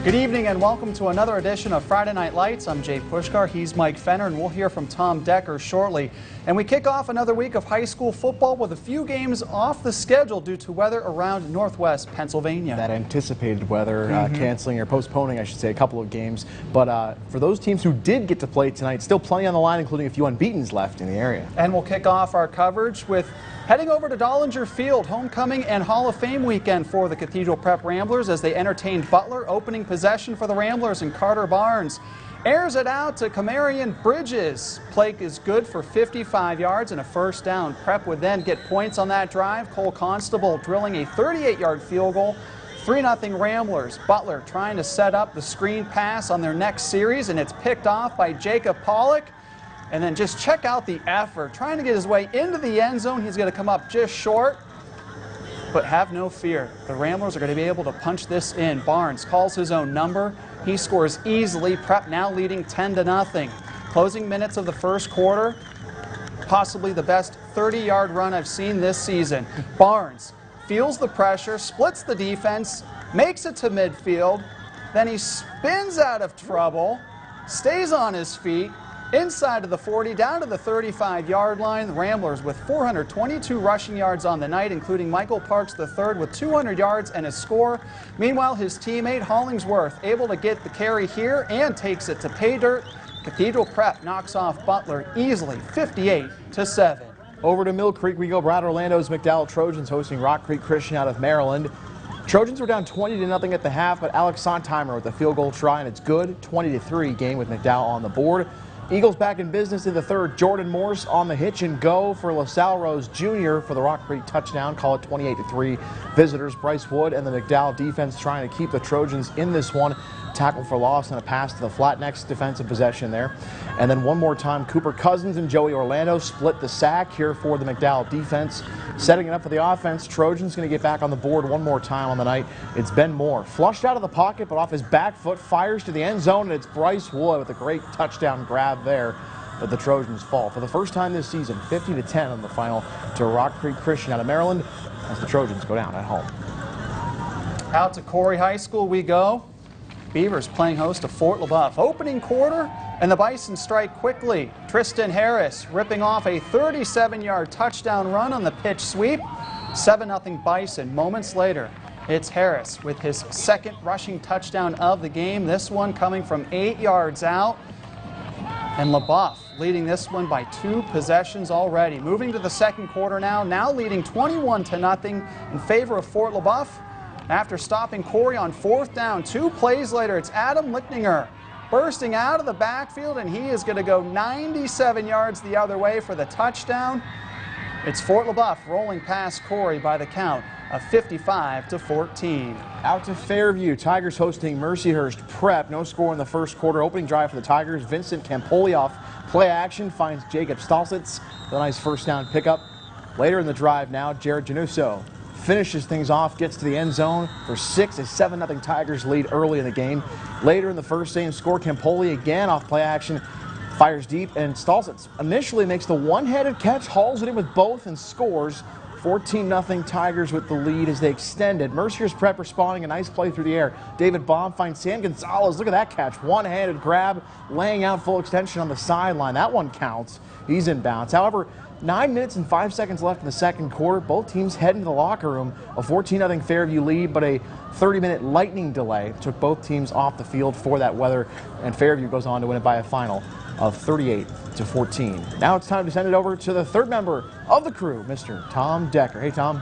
Good evening and welcome to another edition of Friday Night Lights. I'm Jay Pushkar, he's Mike Fenner, and we'll hear from Tom Decker shortly. And we kick off another week of high school football with a few games off the schedule due to weather around northwest Pennsylvania. That anticipated weather, canceling or postponing, I should say, a couple of games. But for those teams who did get to play tonight, still plenty on the line, including a few unbeatens left in the area. And we'll kick off our coverage with heading over to Dollinger Field, homecoming and Hall of Fame weekend for the Cathedral Prep Ramblers as they entertained Butler. Opening possession for the Ramblers, and Carter Barnes airs it out to Camarion Bridges. Play is good for 55 yards and a first down. Prep would then get points on that drive. Cole Constable drilling a 38-yard field goal. 3-0 Ramblers. Butler trying to set up the screen pass on their next series, and it's picked off by Jacob Pollock. And then just check out the effort, trying to get his way into the end zone. He's going to come up just short, but have no fear. The Ramblers are going to be able to punch this in. Barnes calls his own number. He scores easily. Prep now leading 10-0. Closing minutes of the first quarter, possibly the best 30-yard run I've seen this season. Barnes feels the pressure, splits the defense, makes it to midfield, then he spins out of trouble, stays on his feet, inside of the 40, down to the 35-yard line. The Ramblers with 422 rushing yards on the night, including Michael Parks III with 200 yards and a score. Meanwhile, his teammate Hollingsworth able to get the carry here and takes it to pay dirt. Cathedral Prep knocks off Butler easily, 58-7. Over to Mill Creek we go. Brad Orlando's McDowell Trojans hosting Rock Creek Christian out of Maryland. Trojans were down 20-0 at the half, but Alex Sontheimer with the field goal try, and it's good. 20-3 game with McDowell on the board. Eagles back in business in the third. Jordan Morse on the hitch and go for LaSalle Rose Jr. for the Rock Creek touchdown. Call it 28-3. Visitors Bryce Wood and the McDowell defense trying to keep the Trojans in this one. Tackle for loss and a pass to the flat next defensive possession there. And then one more time, Cooper Cousins and Joey Orlando split the sack here for the McDowell defense. Setting it up for the offense. Trojans going to get back on the board one more time on the night. It's Ben Moore. Flushed out of the pocket, but off his back foot, fires to the end zone, and it's Bryce Wood with a great touchdown grab there. But the Trojans fall for the first time this season, 50-10 on the final to Rock Creek Christian out of Maryland as the Trojans go down at home. Out to Corry High School we go. Beavers playing host to Fort LeBoeuf. Opening quarter, and the Bison strike quickly. Tristan Harris ripping off a 37-yard touchdown run on the pitch sweep. 7-0 Bison. Moments later, it's Harris with his second rushing touchdown of the game. This one coming from 8 yards out. And LeBoeuf leading this one by 2 possessions already. Moving to the second quarter now leading 21-0 in favor of Fort LeBoeuf. After stopping Corry on 4th down, 2 plays later, it's Adam Lichtninger bursting out of the backfield, and he is going to go 97 yards the other way for the touchdown. It's Fort LeBoeuf rolling past Corry by the count of 55-14. Out to Fairview, Tigers hosting Mercyhurst Prep. No score in the first quarter. Opening drive for the Tigers. Vincent Campolioff play action finds Jacob Stalsitz. A nice first down pickup. Later in the drive now, Jared Januso finishes things off, gets to the end zone for 6. A 7-0 Tigers lead early in the game. Later in the first, same score, Campoli again off play action, fires deep, and Stalsitz initially makes the one-handed catch, hauls it in with both, and scores. 14-0 Tigers with the lead as they extended. Mercyhurst Prep responding, a nice play through the air. David Baum finds Sam Gonzalez. Look at that catch. One-handed grab, laying out full extension on the sideline. That one counts. He's in bounds. However, 9 minutes and 5 seconds left in the second quarter. Both teams head into the locker room. A 14-0 Fairview lead, but a 30-minute lightning delay took both teams off the field for that weather, and Fairview goes on to win it by a final of 38-14. Now it's time to send it over to the third member of the crew, Mr. Tom Decker. Hey, Tom.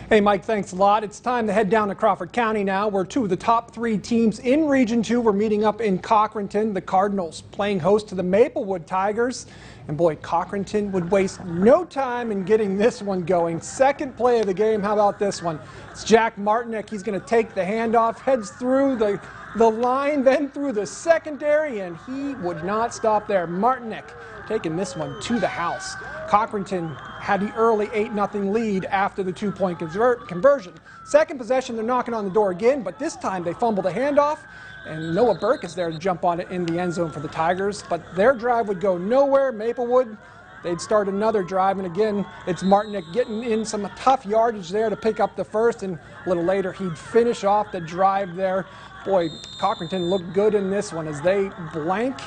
Hey, Mike, thanks a lot. It's time to head down to Crawford County now, where 2 of the top 3 teams in Region 2 were meeting up in Cochranton. The Cardinals playing host to the Maplewood Tigers. And boy, Cochranton would waste no time in getting this one going. Second play of the game, how about this one? It's Jack Martinek. He's going to take the handoff, heads through the line, then through the secondary, and he would not stop there. Martinek taking this one to the house. Cochranton had the early 8-0 lead after the 2-point conversion. Second possession, they're knocking on the door again, but this time they fumble the handoff, and Noah Burke is there to jump on it in the end zone for the Tigers. But their drive would go nowhere. Maplewood they'd start another drive, and again, it's Martinick getting in some tough yardage there to pick up the first, and a little later he'd finish off the drive there. Boy, Cochranton looked good in this one as they blank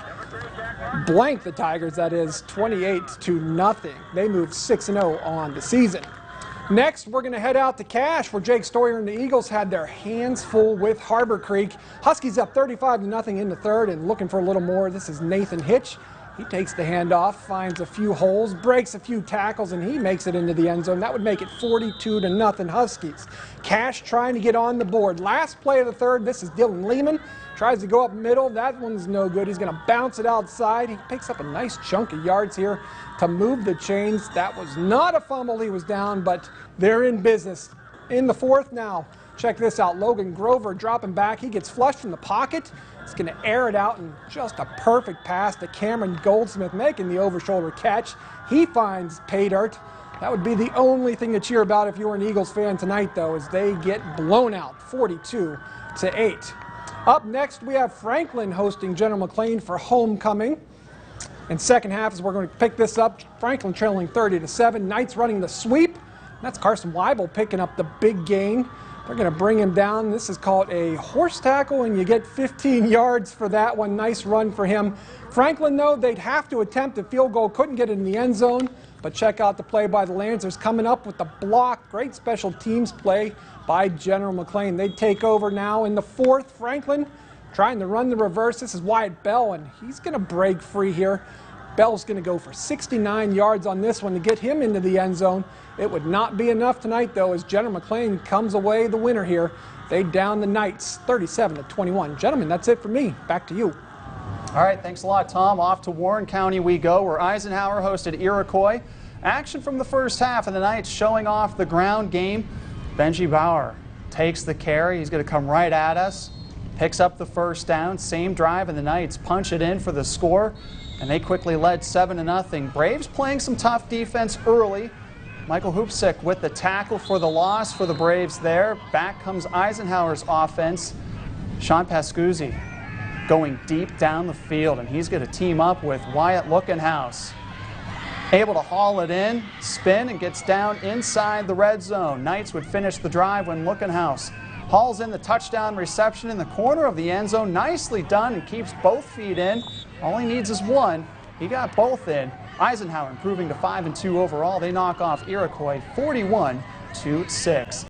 the Tigers, that is, 28-0. They moved 6-0 on the season. Next, we're going to head out to Cache, where Jake Stoyer and the Eagles had their hands full with Harbor Creek. Huskies up 35-0 in the third, and looking for a little more. This is Nathan Hitch. He takes the handoff, finds a few holes, breaks a few tackles, and he makes it into the end zone. That would make it 42-0 Huskies. Cache trying to get on the board. Last play of the third, this is Dylan Lehman. Tries to go up middle. That one's no good. He's going to bounce it outside. He picks up a nice chunk of yards here to move the chains. That was not a fumble. He was down, but they're in business. In the fourth now, check this out. Logan Grover dropping back. He gets flushed from the pocket. He's going to air it out, and just a perfect pass to Cameron Goldsmith, making the over-shoulder catch. He finds pay dirt. That would be the only thing to cheer about if you were an Eagles fan tonight, though, as they get blown out 42-8. Up next, we have Franklin hosting General McLean for homecoming. In second half, as we're going to pick this up, Franklin trailing 30-7. Knights running the sweep. That's Carson Weibel picking up the big gain. They're going to bring him down. This is called a horse tackle, and you get 15 yards for that one. Nice run for him. Franklin, though, they'd have to attempt a field goal. Couldn't get it in the end zone, but check out the play by the Lancers coming up with the block. Great special teams play by General McLean. They take over now in the fourth. Franklin trying to run the reverse. This is Wyatt Bell, and he's going to break free here. Bell's going to go for 69 yards on this one to get him into the end zone. It would not be enough tonight, though, as General McLean comes away the winner here. They down the Knights 37-21. Gentlemen, that's it for me. Back to you. All right, thanks a lot, Tom. Off to Warren County we go, where Eisenhower hosted Iroquois. Action from the first half, and the Knights showing off the ground game. Benji Bauer takes the carry. He's going to come right at us. Picks up the first down. Same drive, and the Knights punch it in for the score. And they quickly led 7-0. Braves playing some tough defense early. Michael Hoopsick with the tackle for the loss for the Braves there. Back comes Eisenhower's offense. Sean Pascuzzi going deep down the field, and he's going to team up with Wyatt Lookenhouse. Able to haul it in, spin, and gets down inside the red zone. Knights would finish the drive when Lookenhouse hauls in the touchdown reception in the corner of the end zone. Nicely done, and keeps both feet in. All he needs is one. He got both in. Eisenhower improving to 5-2 overall. They knock off Iroquois 41-6.